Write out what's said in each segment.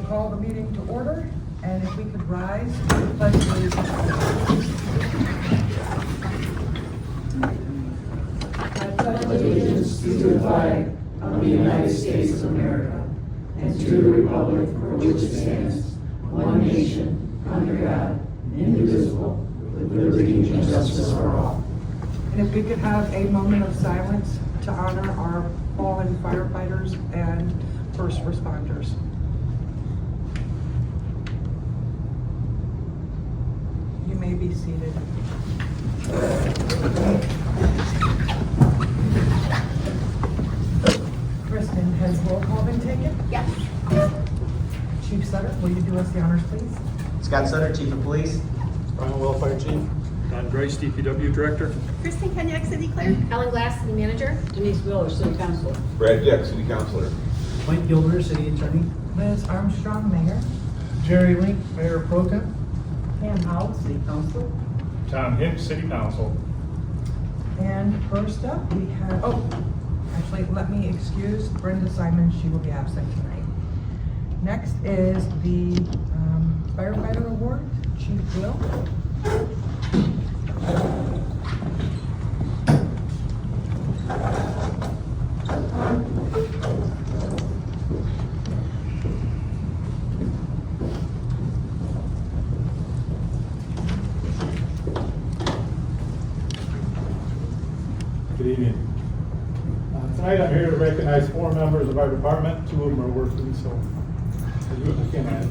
call the meeting to order, and if we could rise for the pledge of allegiance. Allegiance to the flag of the United States of America and to the republic for which it stands, one nation, under God, indivisible, with liberty and justice for all. And if we could have a moment of silence to honor our fallen firefighters and first responders. You may be seated. Kristen, has roll call been taken? Yes. Chief Sutter, will you do us the honors, please? Scott Sutter, Chief of Police. Brian Welfare Chief. Don Grace, DPW Director. Kristen Kenyak, City Clerk. Ellen Glass, City Manager. Denise Wheeler, City Council. Brad Dick, City Councilor. Mike Gilder, City Attorney. Liz Armstrong, Mayor. Jerry Link, Mayor Pro Tem. Pam Howell, City Council. Tom Hicks, City Council. And first up, we have, actually, let me excuse Brenda Simon, she will be absent tonight. Next is the firefighter award, Chief Will. Good evening. Tonight I'm here to recognize 4 members of our department. 2 of them are working, so I can't add.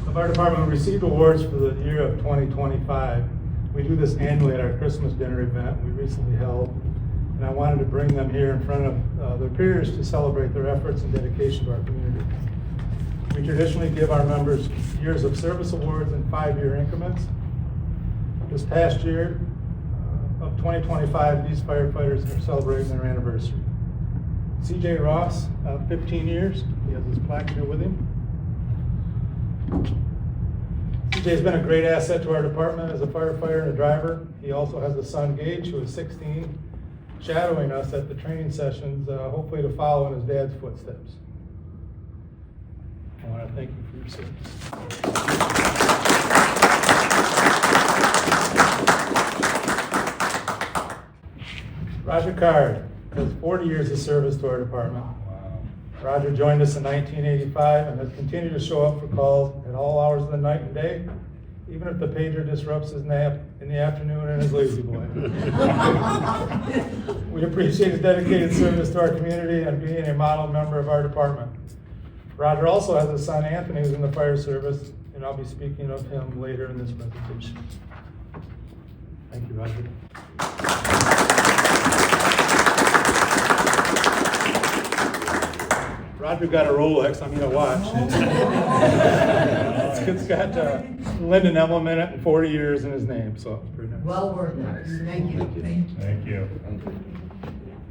Of our department who received awards for the year of 2025. We do this annually at our Christmas dinner event we recently held, and I wanted to bring them here in front of their peers to celebrate their efforts and dedication to our community. We traditionally give our members years of service awards in 5-year increments. This past year of 2025, these firefighters are celebrating their anniversary. CJ Ross, 15 years, he has his plaque here with him. CJ's been a great asset to our department as a firefighter and a driver. He also has a son, Gage, who is 16, shadowing us at the training sessions, hopefully to follow in his dad's footsteps. I want to thank you for your service. Roger Card has 40 years of service to our department. Roger joined us in 1985 and has continued to show up for calls at all hours of the night and day, even if the pager disrupts his nap in the afternoon and his lazy boy. We appreciate his dedicated service to our community and being a model member of our department. Roger also has a son, Anthony, who's in the fire service, and I'll be speaking of him later in this presentation. Thank you, Roger. Roger got a Rolex, a watch. It's got a Linden emblem in it and 40 years in his name, so it's pretty nice. Well worth it. Thank you. Thank you.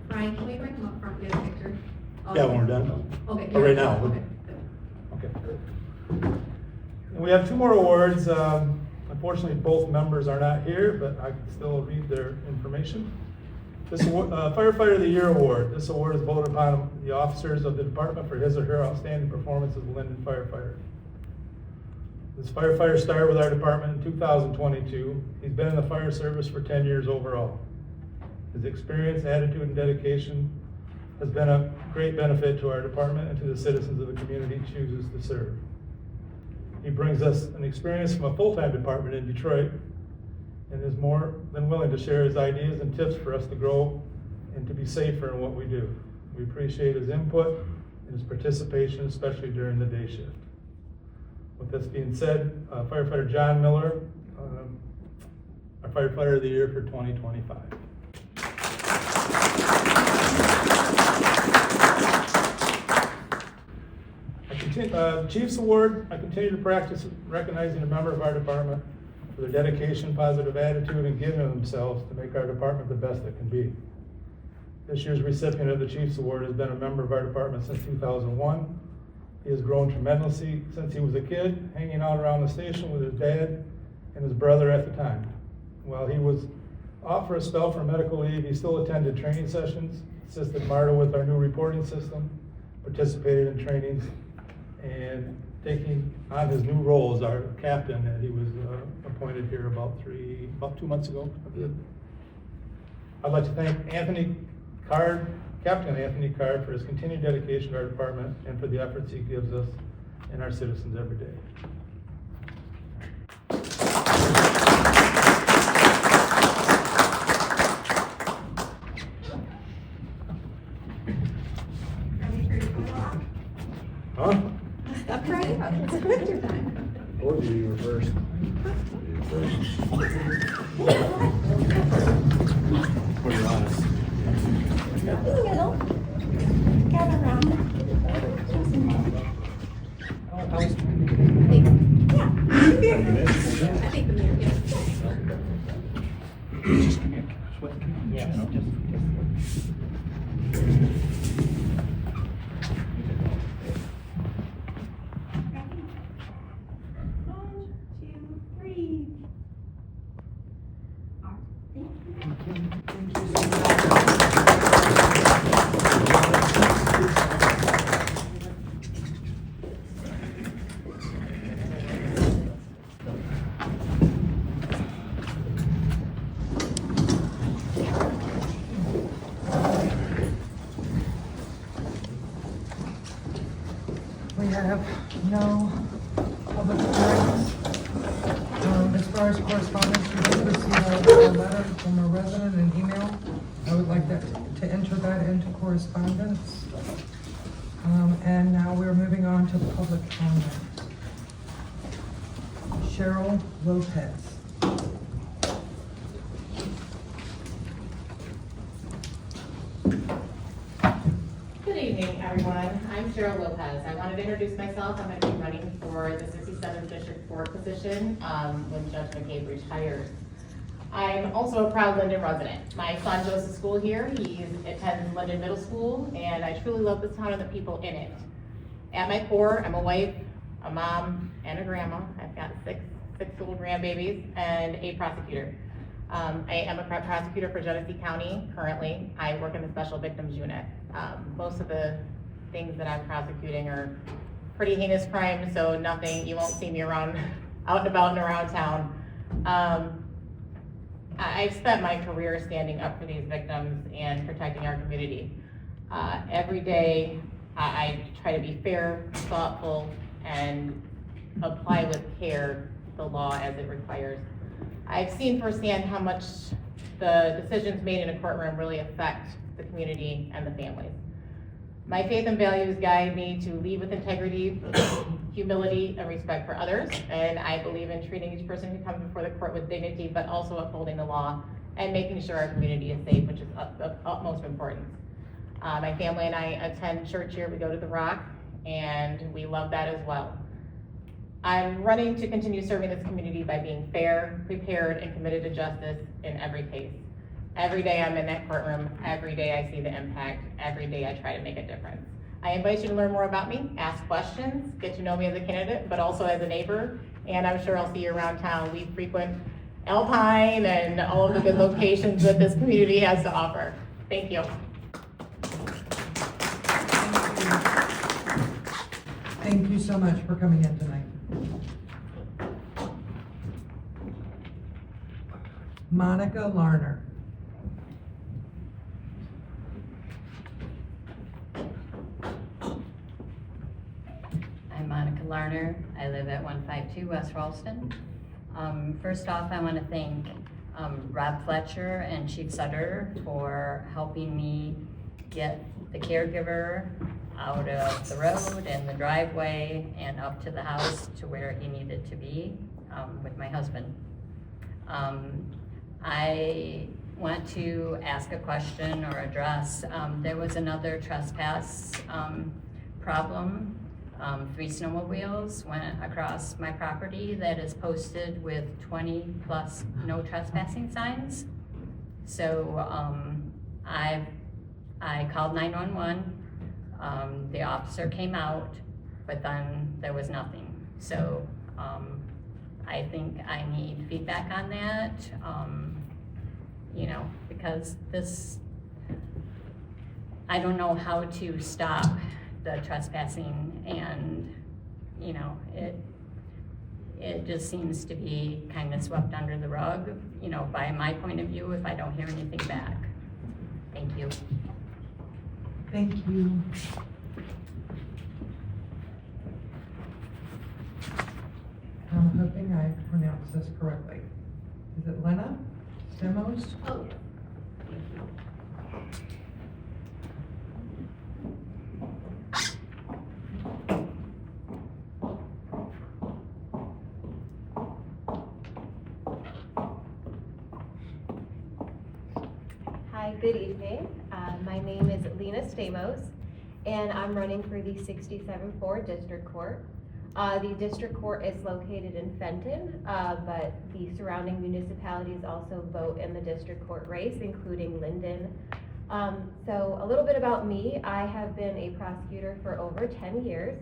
Brian, can we bring him up front and get a picture? Yeah, when we're done. Okay. Oh, right now. Okay. Okay. And we have 2 more awards. Unfortunately, both members are not here, but I can still read their information. This Firefighter of the Year Award. This award is voted upon the officers of the department for his or her outstanding performance as a Linden firefighter. This firefighter started with our department in 2022. He's been in the fire service for 10 years overall. His experience, attitude, and dedication has been a great benefit to our department and to the citizens of the community he chooses to serve. He brings us an experience from a full-time department in Detroit and is more than willing to share his ideas and tips for us to grow and to be safer in what we do. We appreciate his input and his participation, especially during the day shift. With this being said, Firefighter John Miller, our Firefighter of the Year for 2025. Chief's Award, I continue to practice recognizing a member of our department for their dedication, positive attitude, and giving of themselves to make our department the best it can be. This year's recipient of the Chief's Award has been a member of our department since 2001. He has grown tremendously since he was a kid, hanging out around the station with his dad and his brother at the time. While he was off for a spell for medical leave, he still attended training sessions, assisted Marta with our new reporting system, participated in trainings, and taking on his new role as our captain that he was appointed here about 2 months ago. I'd like to thank Captain Anthony Card for his continued dedication to our department and for the efforts he gives us and our citizens every day. Ready for your photo op? Huh? That's right, it's a picture time. Or do you reverse? For your honest. Little, gather around. Yeah. I think the mirror, yeah. Just give me a sweat. Yes. One, two, three. We have no public hearings. As far as correspondence, we did receive a letter from a resident, an email. I would like that to enter that into correspondence. And now we're moving on to the public comment. Cheryl Lopez. Good evening, everyone. I'm Cheryl Lopez. I wanted to introduce myself. I'm going to be running for the 67th District 4 position when Judge McCabe retires. I'm also a proud Linden resident. My son goes to school here. He attends Linden Middle School, and I truly love this town and the people in it. At my core, I'm a wife, a mom, and a grandma. I've got six little grandbabies and a prosecutor. I am a prosecutor for Genesee County currently. I work in the Special Victims Unit. Most of the things that I'm prosecuting are pretty heinous crimes, so nothing, you won't see me around, out and about and around town. I've spent my career standing up for these victims and protecting our community. Every day, I try to be fair, thoughtful, and apply with care the law as it requires. I've seen firsthand how much the decisions made in a courtroom really affect the community and the families. My faith and values guide me to lead with integrity, humility, and respect for others, and I believe in treating each person who comes before the court with dignity, but also upholding the law and making sure our community is safe, which is of utmost importance. My family and I attend church here. We go to the Rock, and we love that as well. I'm running to continue serving this community by being fair, prepared, and committed to justice in every case. Every day I'm in that courtroom, every day I see the impact, every day I try to make a difference. I invite you to learn more about me, ask questions, get to know me as a candidate, but also as a neighbor, and I'm sure I'll see you around town. We frequent Alpine and all of the good locations that this community has to offer. Thank you. Thank you so much for coming in tonight. Monica Larner. I'm Monica Larner. I live at 152 West Ralston. First off, I want to thank Rob Fletcher and Chief Sutter for helping me get the caregiver out of the road and the driveway and up to the house to where he needed to be with my husband. I want to ask a question or address. There was another trespass problem. 3 snowmobiles went across my property that is posted with 20+ no trespassing signs. So I called 911. The officer came out, but then there was nothing. So I think I need feedback on that, you know, because this, I don't know how to stop the trespassing and you know, it just seems to be kind of swept under the rug, you know, by my point of view, if I don't hear anything back. Thank you. Thank you. I'm hoping I pronounced this correctly. Is it Lena Stemos? Oh, Hi, good evening. My name is Lena Stamos, and I'm running for the 67-4 District Court. The District Court is located in Fenton, but the surrounding municipalities also vote in the District Court race, including Linden. So a little bit about me. I have been a prosecutor for over 10 years.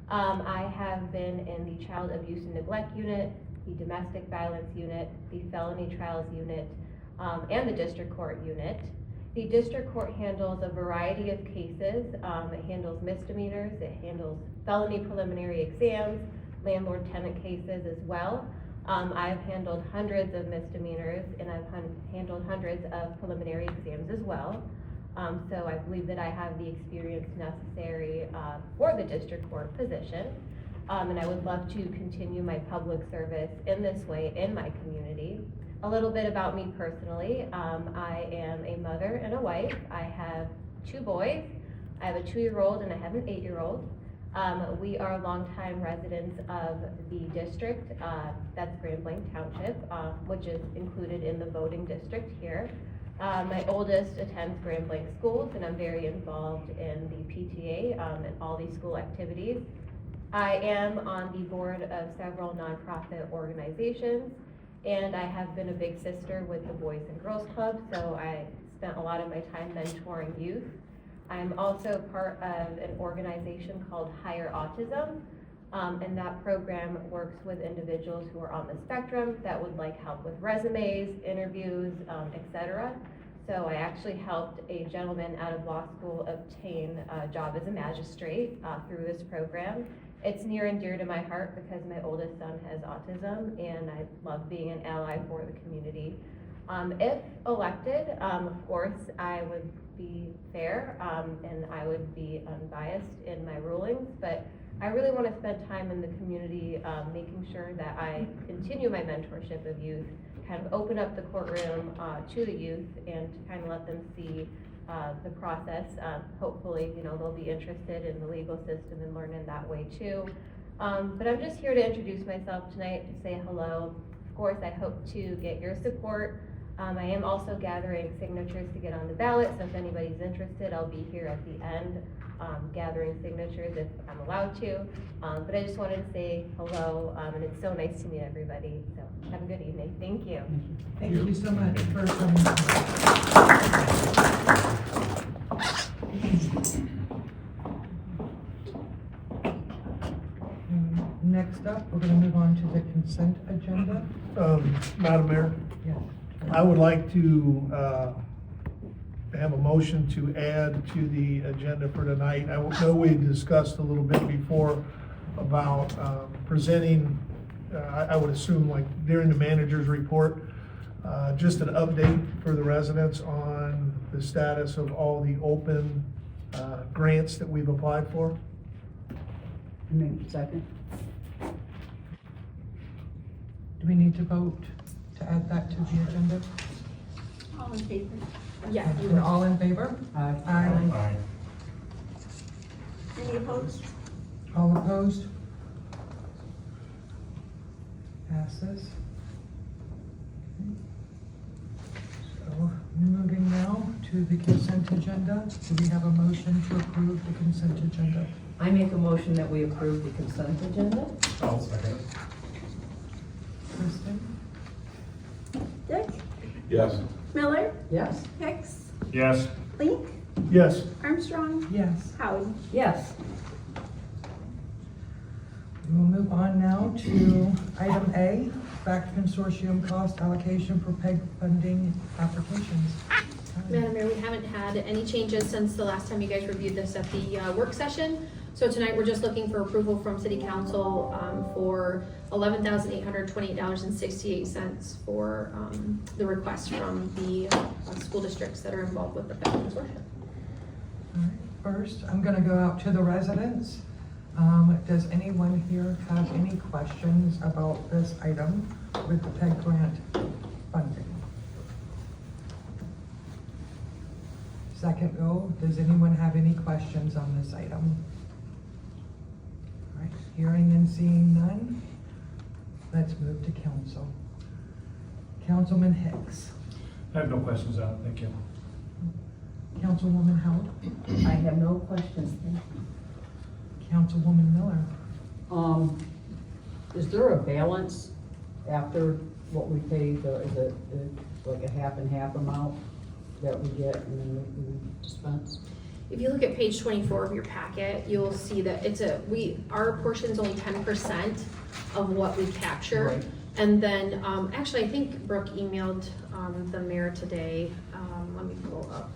I have been in the Child Abuse and Neglect Unit, the Domestic Violence Unit, the Felony Trials Unit, and the District Court Unit. The District Court handles a variety of cases. It handles misdemeanors, it handles felony preliminary exams, landlord-tenant cases as well. I've handled hundreds of misdemeanors, and I've handled hundreds of preliminary exams as well. So I believe that I have the experience necessary for the District Court position. And I would love to continue my public service in this way in my community. A little bit about me personally. I am a mother and a wife. I have 2 boys. I have a 2-year-old and I have an 8-year-old. We are longtime residents of the district, that's Grand Blanc Township, which is included in the voting district here. My oldest attends Grand Blanc schools, and I'm very involved in the PTA and all these school activities. I am on the board of several nonprofit organizations, and I have been a big sister with the Boys and Girls Club, so I spent a lot of my time mentoring youth. I'm also part of an organization called Higher Autism, and that program works with individuals who are on the spectrum that would like help with resumes, interviews, etc. So I actually helped a gentleman out of law school obtain a job as a magistrate through this program. It's near and dear to my heart because my oldest son has autism, and I love being an ally for the community. If elected, of course, I would be fair and I would be unbiased in my rulings, but I really want to spend time in the community making sure that I continue my mentorship of youth, kind of open up the courtroom to the youth and to kind of let them see the process. Hopefully, you know, they'll be interested in the legal system and learn in that way too. But I'm just here to introduce myself tonight, to say hello. Of course, I hope to get your support. I am also gathering signatures to get on the ballot, so if anybody's interested, I'll be here at the end gathering signatures if I'm allowed to. But I just wanted to say hello, and it's so nice to meet everybody. So have a good evening. Thank you. Thank you so much for coming. Next up, we're going to move on to the consent agenda. Madam Mayor, Yes. I would like to have a motion to add to the agenda for tonight. I know we discussed a little bit before about presenting, I would assume like during the manager's report, just an update for the residents on the status of all the open grants that we've applied for. Second? Do we need to vote to add that to the agenda? all in favor? Yeah. And all in favor? Aye. Aye. Any opposed? All opposed? Passes. So, moving now to the consent agenda. Do we have a motion to approve the consent agenda? I make a motion that we approve the consent agenda. I'll second. Kristen? Dick? Yes. Miller? Yes? Hicks? Yes. Link? Yes. Armstrong? Yes. Howard? Yes. We will move on now to item A, back consortium cost allocation for PEG funding applications. Madam Mayor, we haven't had any changes since the last time you guys reviewed this at the work session. So tonight, we're just looking for approval from city council for $11,828.68 for the request from the school districts that are involved with the Peg Consortium. All right, first, I'm gonna go out to the residents. Does anyone here have any questions about this item with the PEG grant funding? Second go, does anyone have any questions on this item? All right, hearing and seeing none, let's move to council. Councilman Hicks. I have no questions on it, thank you. Councilwoman Howard. I have no questions. Councilwoman Miller. Is there a balance after what we pay, is it like a half and half amount that we get and then we dispense? If you look at page 24 of your packet, you'll see that our portion's only 10% of what we capture. Right. And then, actually, I think Brooke emailed the mayor today. Let me pull up.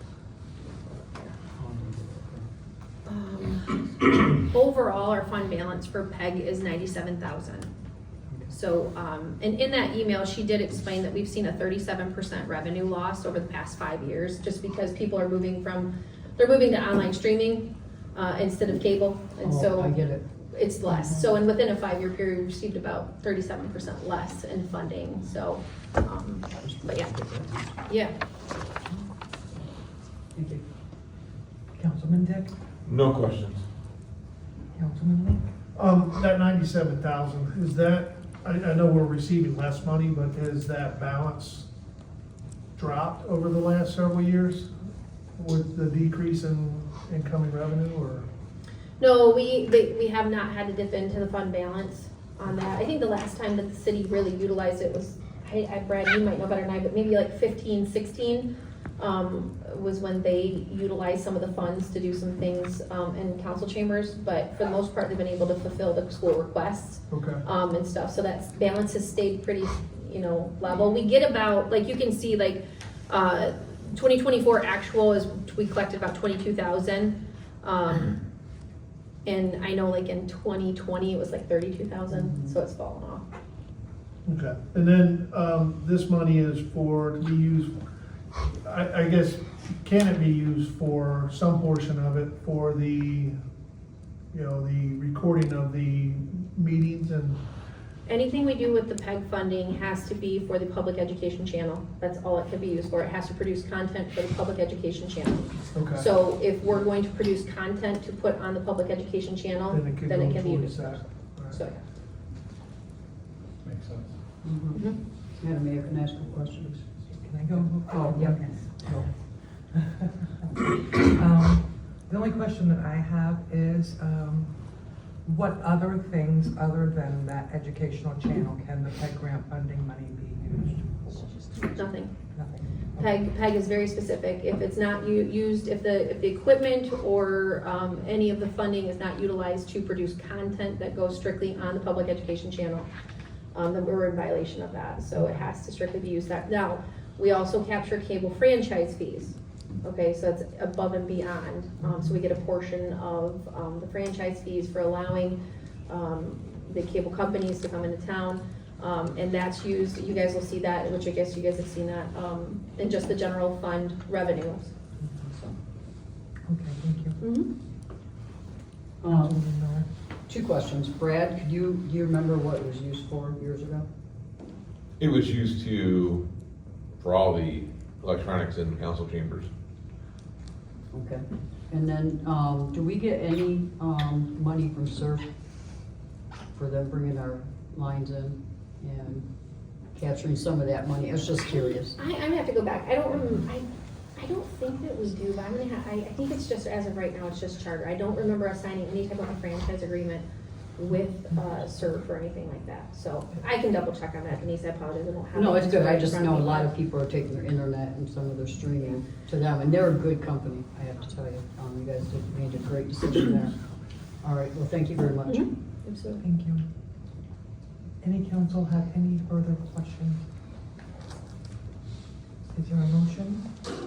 Overall, our fund balance for PEG is 97,000. So, and in that email, she did explain that we've seen a 37% revenue loss over the past 5 years, just because people are moving to online streaming instead of cable, and so I get it. it's less. So, and within a 5-year period, we received about 37% less in funding. So, but yeah. Thank you. Councilman Dick. No questions. Councilman Link. That 97,000, is that, I know we're receiving less money, but has that balance dropped over the last several years with the decrease in incoming revenue, or? No, we have not had to dip into the fund balance on that. I think the last time that the city really utilized it was, Brad, you might know better than I, but maybe like 15, 16 was when they utilized some of the funds to do some things in council chambers. But for the most part, they've been able to fulfill the school requests Okay. and stuff. So that balance has stayed pretty, level. We get about, like you can see, like 2024 actual is we collected about 22,000. And I know like in 2020 it was like 32,000, so it's fallen off. Okay, and then, this money is to be used, I guess, can it be used for some portion of it for the, the recording of the meetings and? Anything we do with the PEG funding has to be for the public education channel. That's all it can be used for. It has to produce content for the public education channel. Okay. So if we're going to produce content to put on the public education channel, then it can be towards used. that. All right. So, Makes sense. Madam Mayor, can I ask a question? Can I go? Oh, yeah. The only question that I have is, what other things other than that educational channel can the PEG grant funding money be used for? nothing. Nothing. PEG is very specific. If it's not used, if the equipment or any of the funding is not utilized to produce content that goes strictly on the public education channel, then we're in violation of that. So it has to strictly be used that. Now, we also capture cable franchise fees. Okay, so that's above and beyond. So we get a portion of the franchise fees for allowing the cable companies to come into town. And that's used, you guys will see that, which I guess you guys have seen that, in just the general fund revenues. So. Okay, thank you. Um, Councilwoman Miller. 2 questions. Brad, do you remember what it was used for years ago? It was used for all the electronics in council chambers. Okay. And then, do we get any, money from SURF for them bringing our lines in and capturing some of that money? I was just curious. I'm gonna have to go back. I don't remember, I don't think that we do, but I'm gonna I think it's just, as of right now, it's just charter. I don't remember us signing any type of a franchise agreement with SURF or anything like that. So I can double check on that, Denise, I apologize, I don't have. No, it's good. I right in just front know a me. lot of people are taking their internet and some of their streaming to them, and they're a good company, I have to tell you. You guys made a great decision there. All right, well, thank you very much. Absolutely. Thank you. Any council have any further questions? Is there a motion?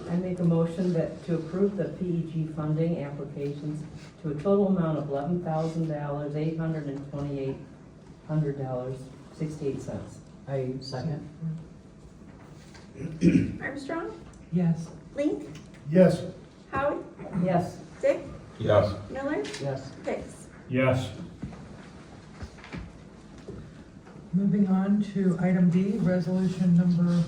I make a motion that to approve the PEG funding applications to a total amount of $11,000, $828.68. I second. Armstrong, Yes. Link, Yes. Howard, Yes. Dick, Yes. Miller, Yes. Hicks. Yes. Moving on to item D, resolution number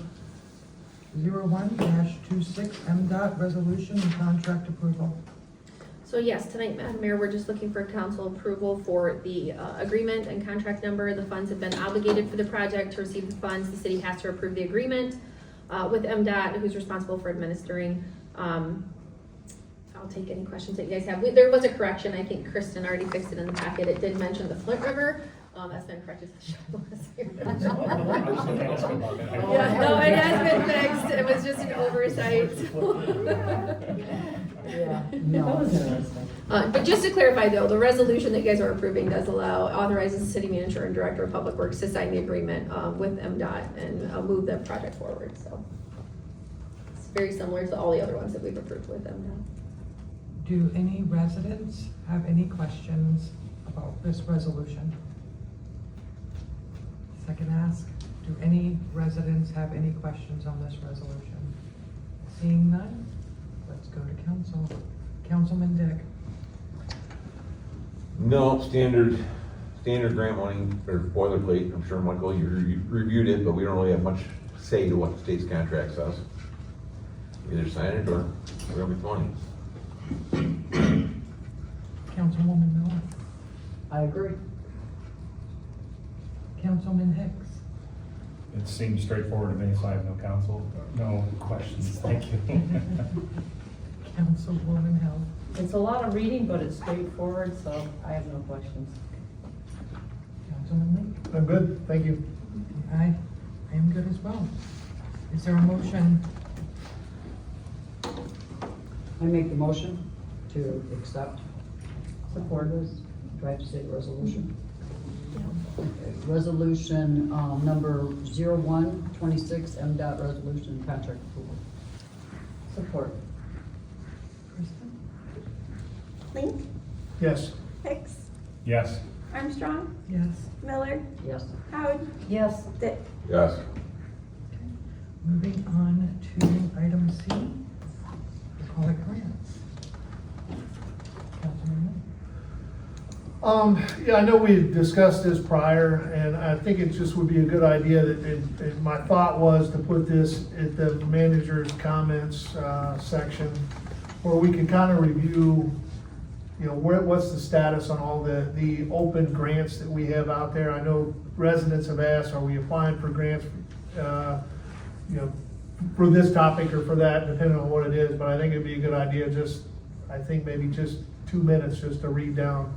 01-26, MDOT resolution and contract approval. So yes, tonight, Madam Mayor, we're just looking for council approval for the agreement and contract number. The funds have been obligated for the project. To receive the funds, the city has to approve the agreement with MDOT, who's responsible for administering. I'll take any questions that you guys have. There was a correction. I think Kristen already fixed it in the packet. It did mention the Flint River. That's been corrected last year. Yeah, no, it has been fixed. It was just an oversight. Yeah. No. That was interesting. But just to clarify though, the resolution that you guys are approving does authorizes the city manager and director of public works to sign the agreement with MDOT and move the project forward, so. It's very similar to all the other ones that we've approved with MDOT. Do any residents have any questions about this resolution? Second ask, do any residents have any questions on this resolution? Seeing none, let's go to council. Councilman Dick. No, standard grant money or boilerplate. I'm sure, Michael, you reviewed it, but we don't really have much say to what the state's contract says. Either sign it or we're gonna be money. Councilwoman Miller. I agree. Councilman Hicks. It seems straightforward to me, so I have no questions. Thank you. Councilwoman Hill. It's a lot of reading, but it's straightforward, so I have no questions. Councilman Link. I'm good, thank you. I am good as well. Is there a motion? I make the motion to accept, support this, do I have to say the resolution? Okay, resolution, number 01-26, MDOT resolution and contract approval. Support. Kristen? Link, Yes. Hicks, Yes. Armstrong, Yes. Miller, Yes. Howard, Yes. Dick. Yes. Moving on to item C, we call it grants. Councilman Link. Yeah, I know we discussed this prior, and I think it just would be a good idea that, my thought was to put this at the manager's comments, section, where we can kind of review, you know, what's the status on all the open grants that we have out there. I know residents have asked, are we applying for grants, you know, for this topic or for that, depending on what it is, but I think it'd be a good idea, I think maybe just 2 minutes just to read down.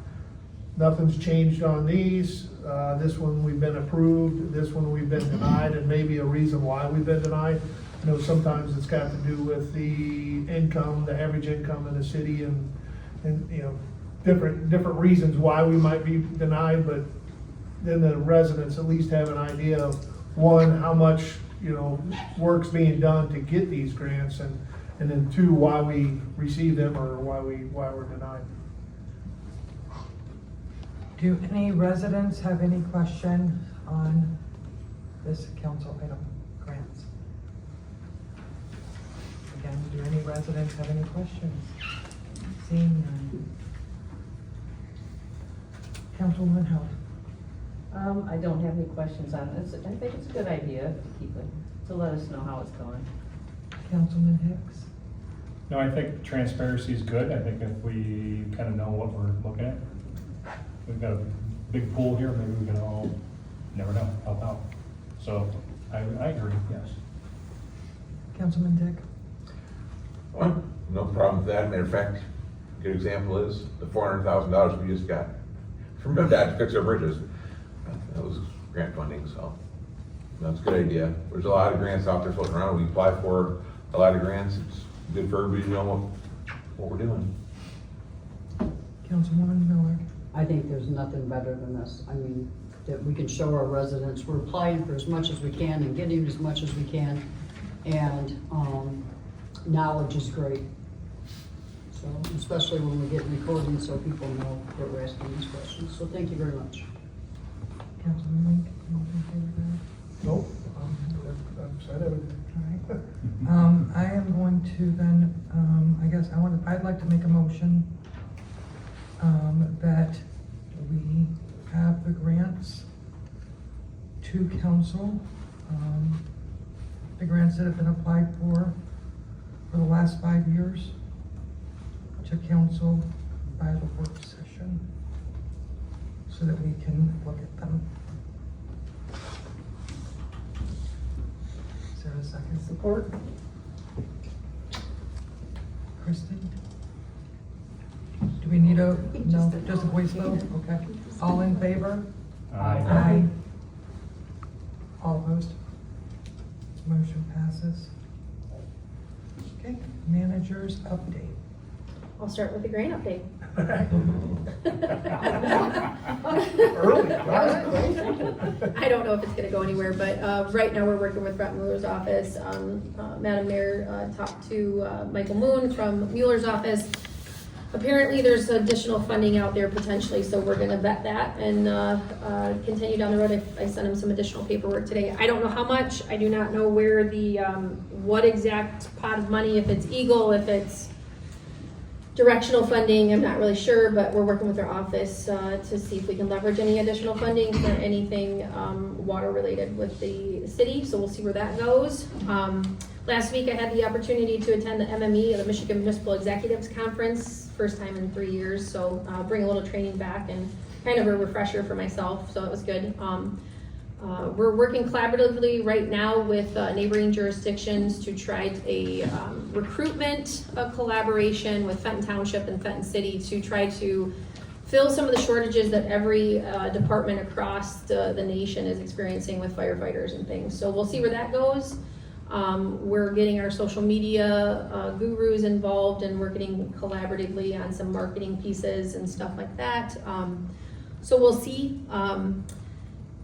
Nothing's changed on these. This one we've been approved, this one we've been denied, and maybe a reason why we've been denied. I know sometimes it's got to do with the income, the average income in the city, and you know, different reasons why we might be denied, but then the residents at least have an idea of, one, how much, you know, work's being done to get these grants, and then two, why we receive them or why we're denied. Do any residents have any question on this council item, grants? Again, do any residents have any questions? Seeing none. Councilwoman Hill. I don't have any questions on this. I think it's a good idea to keep it, to let us know how it's going. Councilman Hicks. No, I think transparency is good. I think if we kind of know what we're looking at, we've got a big pool here, maybe we can all, never know, help out. So I agree, yes. Councilman Dick. Well, no problem with that. Matter of fact, a good example is the $400,000 we just got from MDOT to fix our bridges. That was grant funding, so that's a good idea. There's a lot of grants out there floating around. We apply for a lot of grants. It's good for everybody to know what we're doing. Councilwoman Miller. I think there's nothing better than this. I mean, that we can show our residents, we're applying for as much as we can and getting as much as we can. And knowledge is great. So, especially when we get recordings so people know that we're asking these questions. So thank you very much. Councilman Link, anything in favor of that? Nope, I've said everything. All right. I am going to then, I'd like to make a motion, that we have the grants to council, the grants that have been applied for the last 5 years, to council by the work session, so that we can look at them. Is there a second? Support. Kristen? Do we need a, no, just a voice vote? Okay. All in favor? Aye. All opposed? Motion passes. Okay, managers update. I'll start with the grant update. Early. I don't know if it's gonna go anywhere, but right now we're working with Brett Mueller's office. Madam Mayor talked to Michael Moon from Mueller's office. Apparently there's additional funding out there potentially, so we're gonna vet that and continue down the road. I sent him some additional paperwork today. I don't know how much. I do not know where the, what exact pot of money, if it's Eagle, if it's directional funding, I'm not really sure, but we're working with our office to see if we can leverage any additional funding for anything water related with the city, so we'll see where that goes. Last week I had the opportunity to attend the MME, the Michigan Municipal Executives Conference, first time in 3 years, so bring a little training back and kind of a refresher for myself, so it was good. We're working collaboratively right now with neighboring jurisdictions to try a recruitment collaboration with Fenton Township and Fenton City to try to fill some of the shortages that every department across the nation is experiencing with firefighters and things. So we'll see where that goes. We're getting our social media gurus involved, and we're getting collaboratively on some marketing pieces and stuff like that. So we'll see.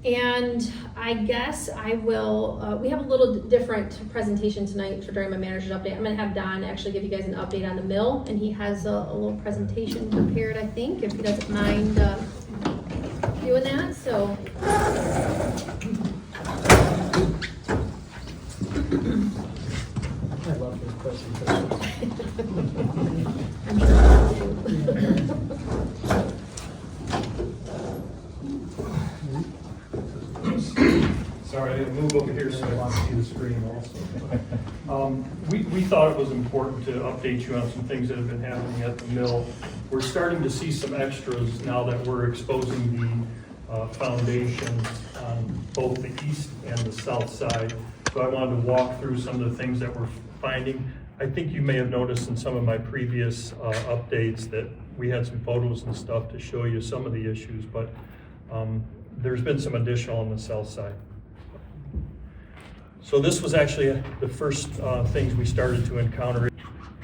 And I guess I will, we have a little different presentation tonight for during my manager's update. I'm gonna have Don actually give you guys an update on the mill, and he has a little presentation prepared, I think, if he doesn't mind doing that, so. I love this presentation. I'm sure. Sorry, I didn't move over here so I want to see the screen also. We thought it was important to update you on some things that have been happening at the mill. We're starting to see some extras now that we're exposing the foundation on both the east and the south side. So I wanted to walk through some of the things that we're finding. I think you may have noticed in some of my previous updates that we had some photos and stuff to show you some of the issues, but there's been some additional on the south side. So this was actually the first things we started to encounter.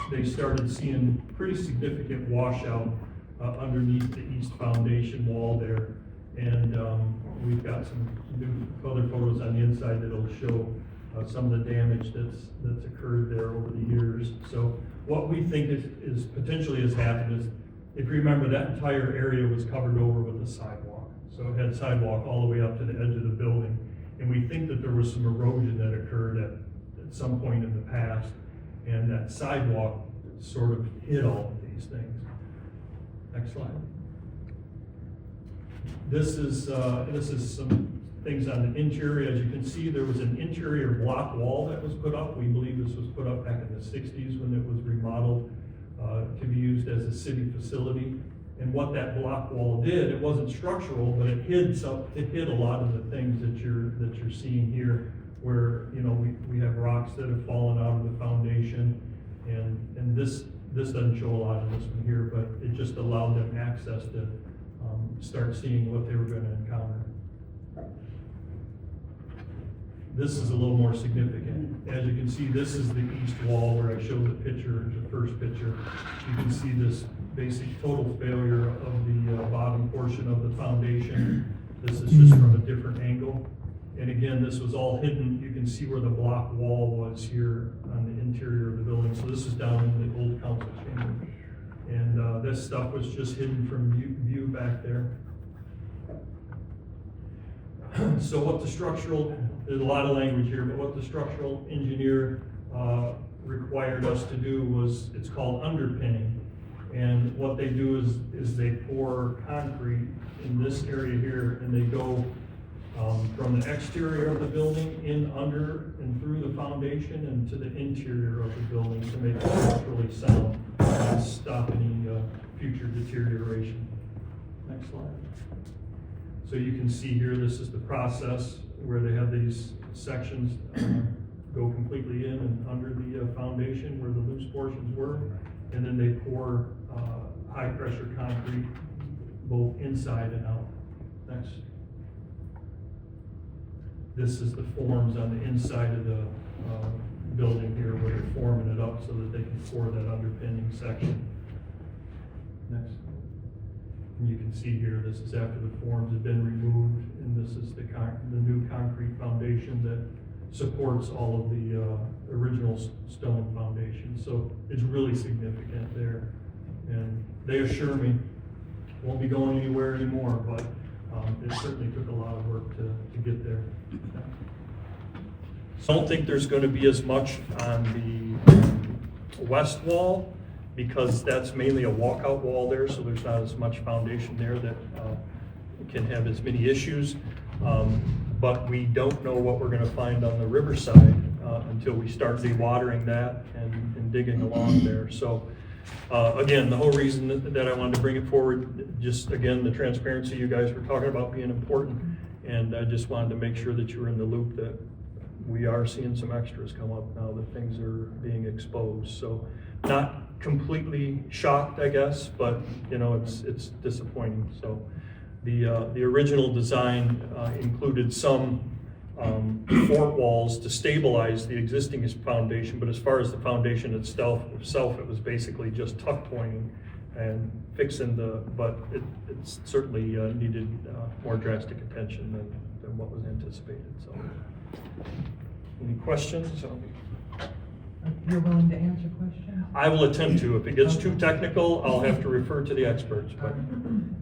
They started seeing pretty significant washout underneath the east foundation wall there. And we've got some new other photos on the inside that'll show some of the damage that's occurred there over the years. So what we think is potentially has happened is, if you remember, that entire area was covered over with a sidewalk. So it had sidewalk all the way up to the edge of the building. And we think that there was some erosion that occurred at some point in the past, and that sidewalk sort of hid all of these things. Next slide. This is some things on the interior. As you can see, there was an interior block wall that was put up. We believe this was put up back in the 60s when it was remodeled to be used as a city facility. And what that block wall did, it wasn't structural, but it hid a lot of the things that you're seeing here, where we have rocks that have fallen out of the foundation, and this doesn't show a lot of this one here, but it just allowed them access to start seeing what they were going to encounter. This is a little more significant. As you can see, this is the east wall where I showed the picture, the first picture. You can see this basic total failure of the bottom portion of the foundation. This is just from a different angle. And again, this was all hidden. You can see where the block wall was here on the interior of the building. So this is down in the old council chamber. And this stuff was just hidden from view back there. So what the structural, there's a lot of language here, but what the structural engineer required us to do was, it's called underpinning. And what they do is they pour concrete in this area here, and they go from the exterior of the building in under and through the foundation and to the interior of the building to make it structurally sound and stop any future deterioration. Next slide. So you can see here, this is the process where they have these sections go completely in and under the foundation where the loose portions were, and then they pour high pressure concrete both inside and out. Next. This is the forms on the inside of the building here where they're forming it up so that they can pour that underpinning section. Next. And you can see here, this is after the forms have been removed, and this is the new concrete foundation that supports all of the original stone foundation. So it's really significant there. And they assure me won't be going anywhere anymore, but it certainly took a lot of work to get there. So I don't think there's going to be as much on the west wall because that's mainly a walkout wall there, so there's not as much foundation there that can have as many issues. But we don't know what we're going to find on the riverside until we start dewatering that and digging along there. So again, the whole reason that I wanted to bring it forward, just again, the transparency you guys were talking about being important, and I just wanted to make sure that you were in the loop that we are seeing some extras come up now that things are being exposed. So not completely shocked, I guess, but you know, it's disappointing. So the original design included some fort walls to stabilize the existing foundation, but as far as the foundation itself, it was basically just tuck pointing and fixing but it certainly needed more drastic attention than what was anticipated. So, any questions? You're willing to answer questions? I will attempt to. If it gets too technical, I'll have to refer to the experts. But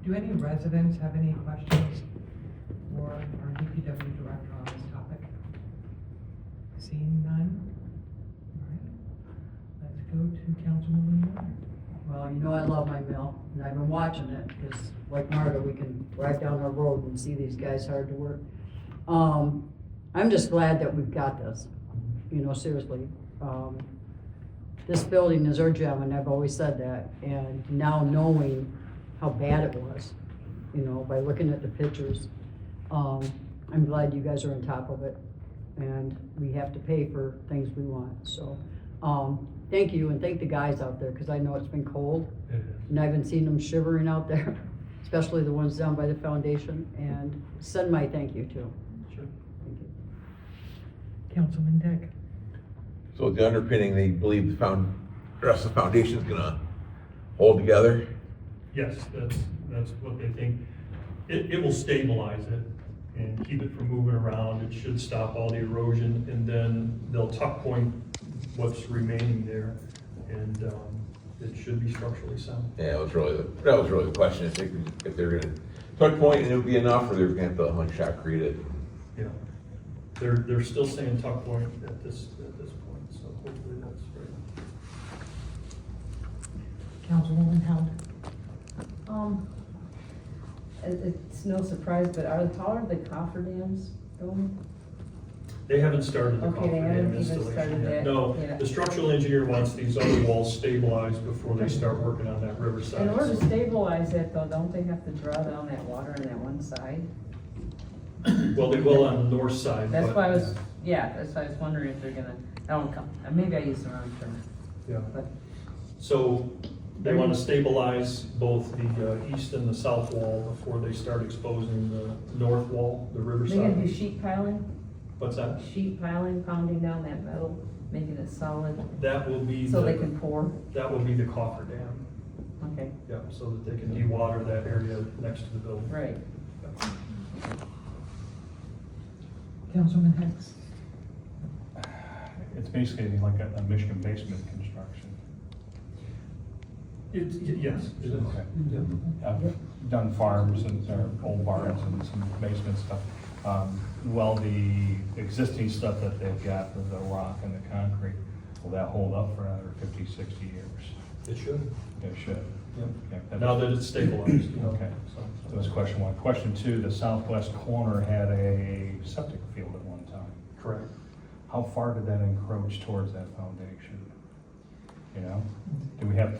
do any residents have any questions for our DPW director on this topic? Seeing none? All right, let's go to Councilwoman Moore. Well, you know I love my mill, and I've been watching it, because like Marta, we can drive down our road and see these guys hard to work. I'm just glad that we've got this, you know, seriously. This building is our gem, and I've always said that, and now knowing how bad it was, you know, by looking at the pictures, I'm glad you guys are on top of it, and we have to pay for things we want, so. Thank you, and thank the guys out there, because I know it's been cold, and I've been seeing them shivering out there, especially the ones down by the foundation, and send my thank you too. sure. Thank you. Councilman Dick. So the underpinning, they believe the rest of the foundation is gonna hold together? Yes, that's what they think. It will stabilize it and keep it from moving around. It should stop all the erosion, and then they'll tuck point what's remaining there, and it should be structurally sound. Yeah, that was really the question. If they're gonna tuck point and it would be enough, or they're gonna have to like shotcrete it. Yeah, they're still saying tuck point at this point, so hopefully that's right. Councilwoman Howard. It's no surprise, but how are the coffer dams going? They haven't started the Okay, coffer they dam haven't even installation started yet. that, No, yeah. the structural engineer wants these other walls stabilized before they start working on that riverside. In order to stabilize it though, don't they have to draw down that water on that one side? Well, they will on the north side. That's but- why I was wondering if they're gonna, I don't come, maybe I used the wrong term, Yeah. but. So they want to stabilize both the east and the south wall before they start exposing the north wall, the They're gonna do riverside. sheet piling, What's that? pounding down that metal, making it solid, That will be, so they can pour, that will be the coffer dam. okay, Yeah, so that they can dewater that area next to the building. right. Councilman Hicks? It's basically like a Michigan basement construction. Yes, it is. Okay. I've done farms and, or old barns and some basement stuff. Well, the existing stuff that they've got with the rock and the concrete, will that hold up for another 50, 60 years? It should. It should. Yeah. Now that it's stabilized, you know. Okay, so that's question one. Question two, the southwest corner had a septic field at one time. Correct. How far did that encroach towards that foundation? You know, do we have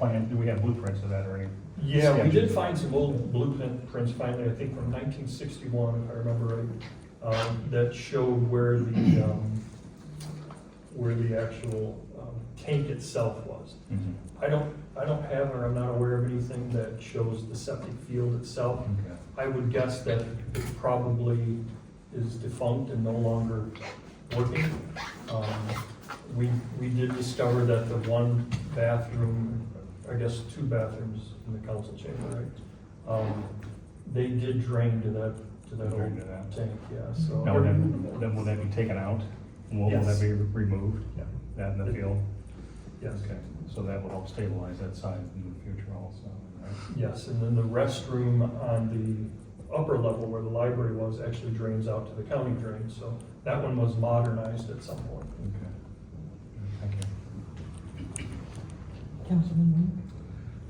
blueprints of that or any? Yeah, we did sketches? find some old blueprints finally, I think from 1961, if I remember right, that showed where the actual tank itself was. Mhm. I don't have, or I'm not aware of anything that shows the septic field itself. Okay. I would guess that it probably is defunct and no longer working. We did discover that the one bathroom, I guess 2 bathrooms in the council chamber, right? They did drain to that Drain old to that. tank, yeah, so. Now, then will that be taken out? Will Yes. that be removed? Yeah. That in the field? Yes. Okay, so that will help stabilize that site in the future also, right? Yes, and then the restroom on the upper level where the library was actually drains out to the county drain, so that one was modernized at some point. Okay. Thank you. Councilman Lee?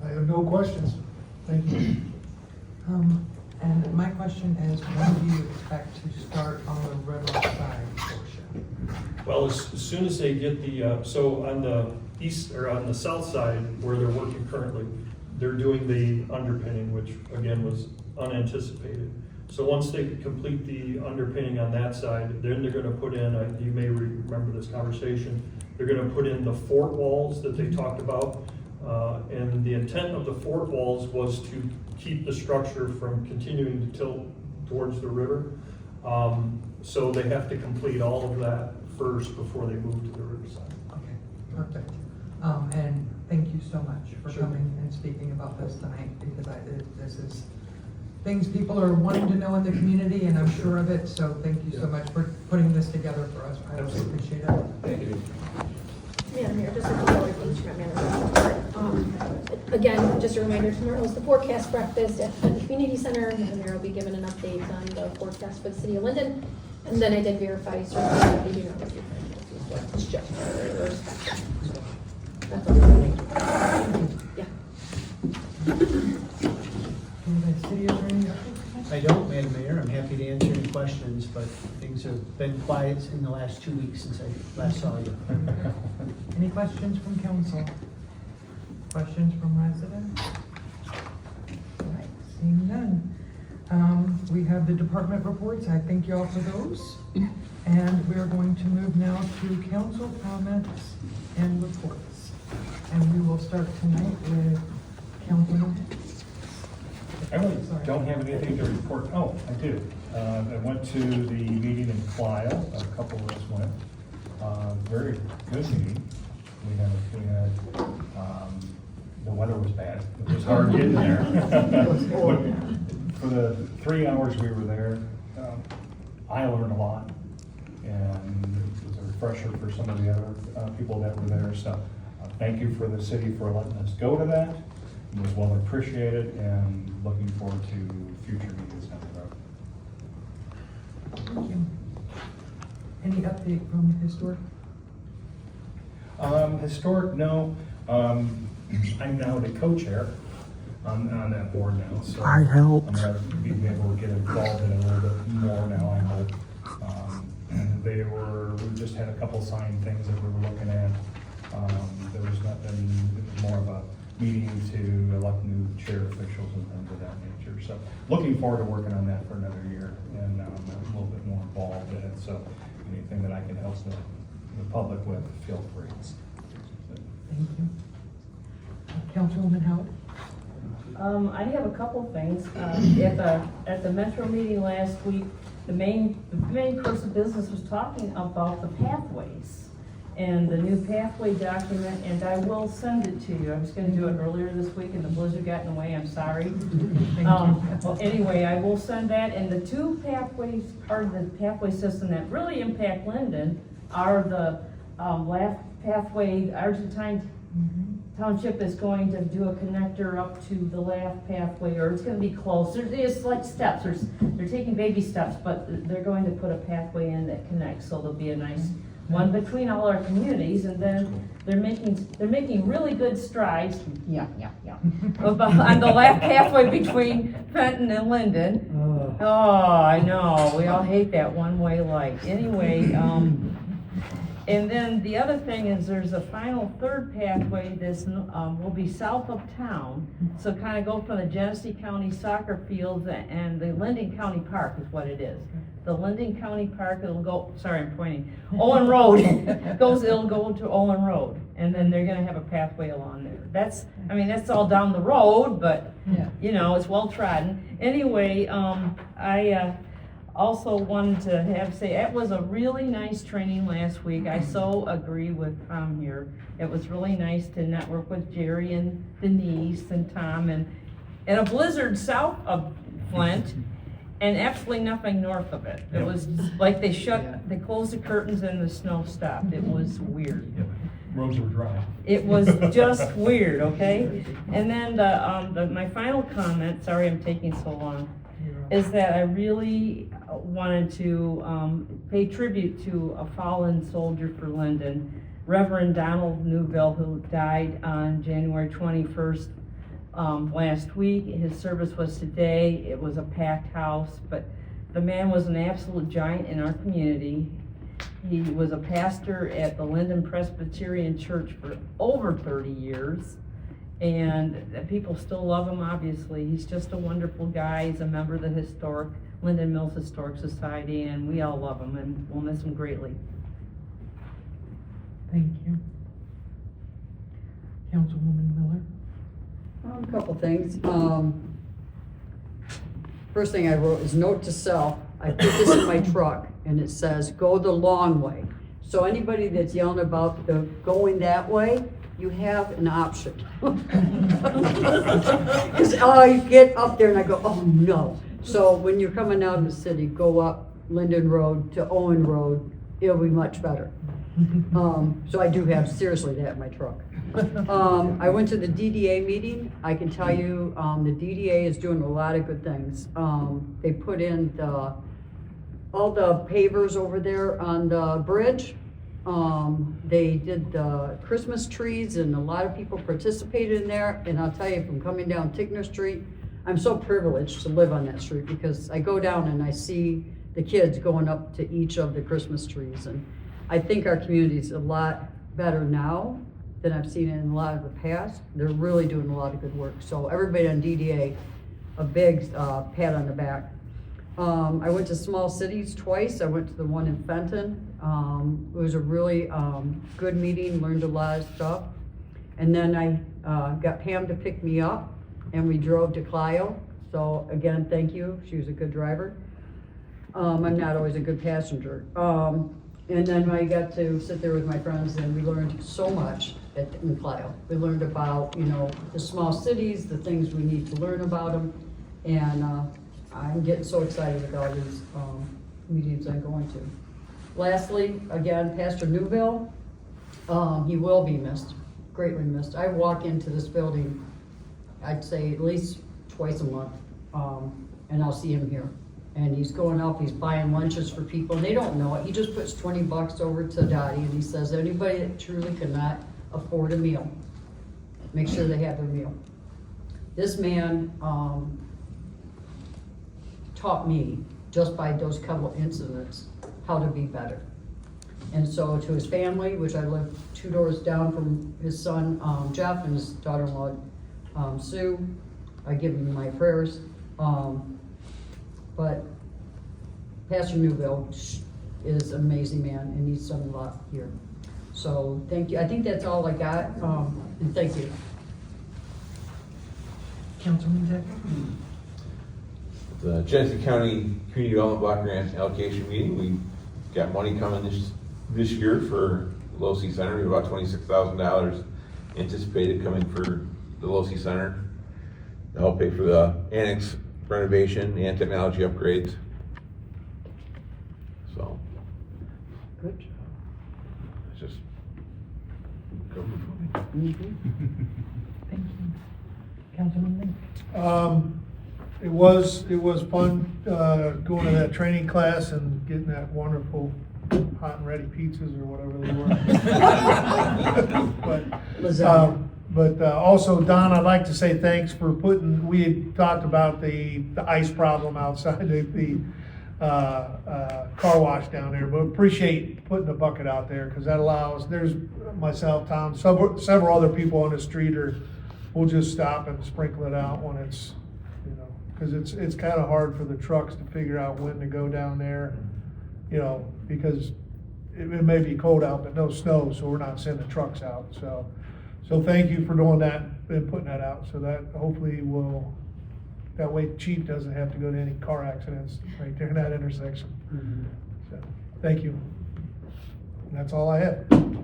I have no questions. Thank you. And my question is, when do you expect to start on the riverside portion? Well, as soon as they get the, so on the east, or on the south side where they're working currently, they're doing the underpinning, which again was unanticipated. So once they complete the underpinning on that side, then they're gonna put in, you may remember this conversation, they're gonna put in the fort walls that they talked about. And the intent of the fort walls was to keep the structure from continuing to tilt towards the river. So they have to complete all of that first before they move to the riverside. Okay, perfect. And thank you so much for Sure. coming and speaking about this tonight, because this is things people are wanting to know in the community, and I'm sure of it, so thank you so much for putting this together for us. I really appreciate it. Thank you. Madam Mayor, just a couple other things from manager. Again, just a reminder, tomorrow is the forecast breakfast at the community center, and the mayor will be given an update on the forecast for the city of Linden. And then I did verify, so they do not receive it's just that's all. Yeah. City attorney update? I don't, Madam Mayor. I'm happy to answer any questions, but things have been quiet in the last 2 weeks since I last saw you. Any questions from council? Questions from residents? All right, seeing none. We have the department reports. I thank you all for those. And we're going to move now to council comments and reports. And we will start tonight with Councilman. I really Sorry. don't have anything to report. Oh, I do. I went to the meeting in Clio. A couple of us went. Very good meeting. We had, the weather was bad. It was hard getting there. For the 3 hours we were there, I learned a lot. And it was a refresher for some of the other people that were there. So thank you for the city for letting us go to that. It was well appreciated, and looking forward to future meetings down the road. Thank you. Any update from historic? Historic, no. I'm now the co-chair on that board now, so. I helped. I'm gonna be able to get involved in it a little bit more now, I hope. We just had a couple signed things that we were looking at. There was nothing, it was more of a meeting to elect new chair officials and things of that nature. So looking forward to working on that for another year, and I'm a little bit more involved in it. So anything that I can help the public with, feel free. Thank you. Councilwoman Howard? I have a couple things. At the Metro meeting last week, the main person of business was talking about the pathways. and the new pathway document, and I will send it to you. I was gonna do it earlier this week and the blizzard got in the way, I'm sorry. Well, anyway, I will send that, and the two pathways, part of the pathway system that really impact Linden are the, last pathway, Argentine Township is going to do a connector up to the Laugh pathway, or it's gonna be close. It's like steps, they're taking baby steps, but they're going to put a pathway in that connects, so there'll be a nice one between all our communities, and then they're making really good strides, on the Laugh pathway between Fenton and Linden. Oh, I know, we all hate that one-way light. Anyway, and then the other thing is there's a final third pathway that's, will be south of town. So kind of go from the Genesee County soccer fields and the Linden County Park is what it is. The Linden County Park, it'll go, sorry, I'm pointing, Owen Road, it'll go to Owen Road. And then they're gonna have a pathway along there. That's all down the road, but, you know, it's well trodden. Anyway, I also wanted to say, it was a really nice training last week. I so agree with Tom here. It was really nice to network with Jerry and Denise and Tom, and a blizzard south of Flint, and absolutely nothing north of it. It was like they closed the curtains and the snow stopped. It was weird. Roads were dry. It was just weird, okay? And then my final comment, sorry I'm taking so long, is that I really wanted to pay tribute to a fallen soldier for Linden, Reverend Donald Newville, who died on January 21st last week. His service was today. It was a packed house, but the man was an absolute giant in our community. He was a pastor at the Linden Presbyterian Church for over 30 years. And people still love him, obviously. He's just a wonderful guy. He's a member of the Linden Mills Historic Society, and we all love him, and we'll miss him greatly. Thank you. Councilwoman Miller? A couple things. First thing I wrote is note to self. I put this in my truck, and it says, go the long way. So anybody that's yelling about the going that way, you have an option. Because I get up there and I go, oh no. So when you're coming out of the city, go up Linden Road to Owen Road, it'll be much better. So I do have seriously that in my truck. I went to the DDA meeting. I can tell you the DDA is doing a lot of good things. They put in all the pavers over there on the bridge. They did the Christmas trees, and a lot of people participated in there. And I'll tell you, from coming down Tickner Street, I'm so privileged to live on that street because I go down and I see the kids going up to each of the Christmas trees. And I think our community's a lot better now than I've seen it in a lot of the past. They're really doing a lot of good work. So everybody on DDA, a big pat on the back. I went to small cities twice. I went to the one in Fenton. It was a really good meeting, learned a lot of stuff. And then I got Pam to pick me up, and we drove to Clio. So again, thank you. She was a good driver. I'm not always a good passenger. And then I got to sit there with my friends, and we learned so much in Clio. We learned about, the small cities, the things we need to learn about them. And I'm getting so excited with all these meetings I'm going to. Lastly, again, Pastor Newville, he will be missed, greatly missed. I walk into this building, I'd say at least twice a month, and I'll see him here. And he's going up, he's buying lunches for people, and they don't know it. He just puts $20 over to Dottie, and he says, anybody that truly cannot afford a meal, make sure they have their meal. This man taught me, just by those couple incidents, how to be better. And so to his family, which I live 2 doors down from his son, Jeff, and his daughter-in-law, Sue, I give him my prayers. But Pastor Newville is an amazing man, and he's done a lot here. So thank you. I think that's all I got, and thank you. Councilman Dick? The Genesee County Community Development Block Grant allocation meeting, we got money coming this year for LoC Center. We have about $26,000 anticipated coming for the LoC Center to help pay for the annex renovation and technology upgrades. So. Good job. It's just. Government funding. Thank you. Councilman Link? It was fun, going to that training class and getting that wonderful hot and ready pizzas or whatever they were. But also, Don, I'd like to say thanks for we had talked about the ice problem outside the car wash down there, but appreciate putting the bucket out there, because that allows, there's myself, Tom, several other people on the street we'll just stop and sprinkle it out when it's, because it's kind of hard for the trucks to figure out when to go down there, because it may be cold out, but no snow, so we're not sending trucks out. So thank you for doing that and putting that out, so that hopefully that way Chief doesn't have to go to any car accidents right there in that intersection. So, thank you. And that's all I have. Thank you.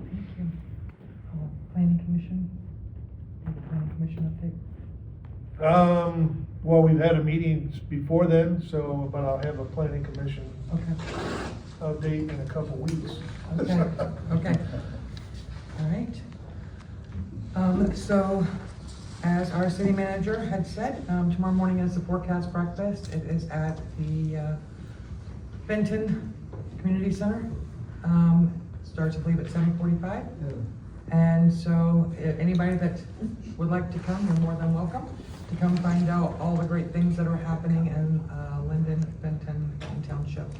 Planning Commission? Planning Commission update? Well, we've had a meeting before then, but I'll have a planning commission update in a couple weeks. Okay, okay. All right. So, as our city manager had said, tomorrow morning is the forecast breakfast. It is at the Benton Community Center. Starts, I believe, at 7:45. And so, anybody that would like to come, you're more than welcome to come find out all the great things that are happening in Linden, Benton, and Township.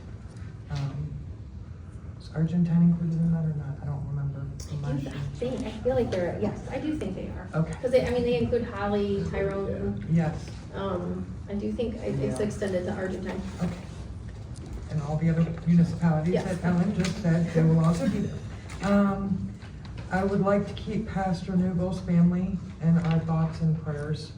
Is Argentine included in that or not? I don't remember. from last year. I feel like they're, yes, I do think they are. Okay. Because they include Holly, Tyrone. Yes. I do think it's extended to Argentine. Okay. And all the other municipalities Yes. that Ellen just said, they will also be there. I would like to keep Pastor Newville's family in our thoughts and prayers.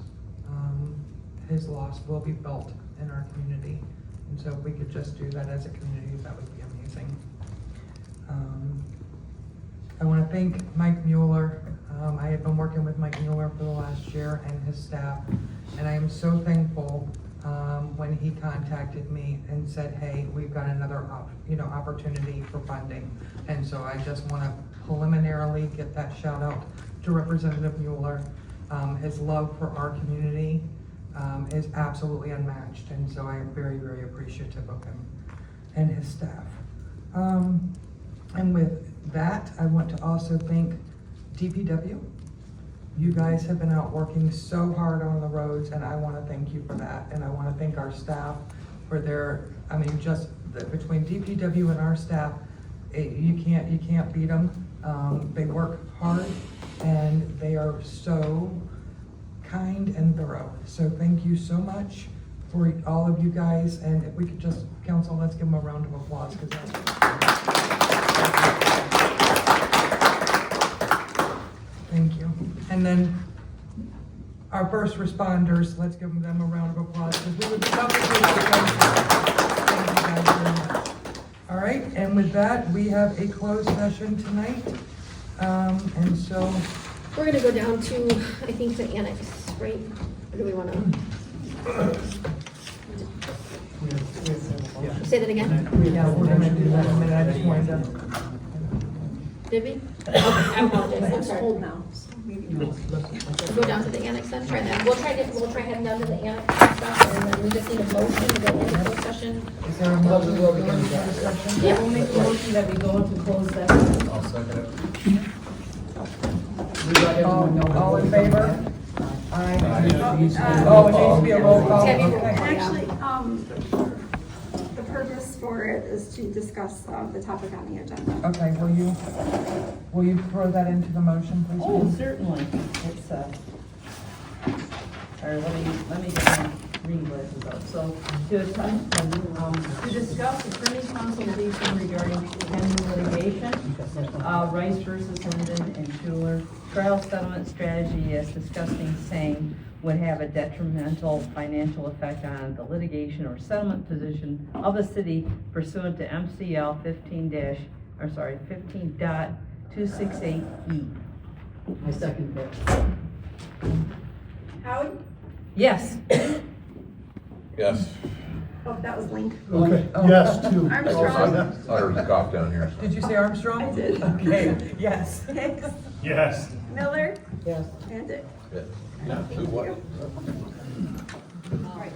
His loss will be felt in our community. And so if we could just do that as a community, that would be amazing. I want to thank Mike Mueller. I have been working with Mike Mueller for the last year and his staff, and I am so thankful when he contacted me and said, hey, we've got another opportunity for funding. And so I just want to preliminarily get that shout out to Representative Mueller. His love for our community is absolutely unmatched, and so I am very, very appreciative of him and his staff. And with that, I want to also thank DPW. You guys have been out working so hard on the roads, and I want to thank you for that. And I want to thank our staff for between DPW and our staff, you can't beat them. They work hard, and they are so kind and thorough. So thank you so much for all of you guys. And if we could just, council, let's give them a round of applause, because that's thank you. And then our first responders, let's give them a round of applause, because we would love to thank you guys very much. All right, and with that, we have a closed session tonight. And so We're gonna go down to, I think, the annex, right? Or do we wanna? Say that again? yeah, we're gonna do that in a minute. I just wanted to. Did we? Okay, I apologize, I'm sorry. Cold now. We'll go down to the annex then, try that. We'll try heading down to the annex and stuff, and then we just need a motion to go into closed session. Is there a motion to go into discussion? Yeah, we'll make a motion that we go into closed session. I'll second it. All in favor? Aye. Aye. Oh, it needs to be a roll call. Debbie, roll Okay. call. Actually, the purpose for it is to discuss the topic on the agenda. Okay, will you throw that into the motion, please? Oh, certainly. It's, all right, let me get my reading glasses out. So, to discuss attorney consultation regarding pending litigation, Rice versus Linden and Schuler, trial settlement strategy as discussed in saying would have a detrimental financial effect on the litigation or settlement position of the city pursuant to MCL 15.0 268E. I second that. Howie? Yes. Yes. Oh, that was Link. Okay, Oh. yes, two. Armstrong? I thought there was a cop down here. Did you say Armstrong? I did. Okay, yes. Hicks? Yes. Miller? Yes. And Dick. Yeah, who, what? All right.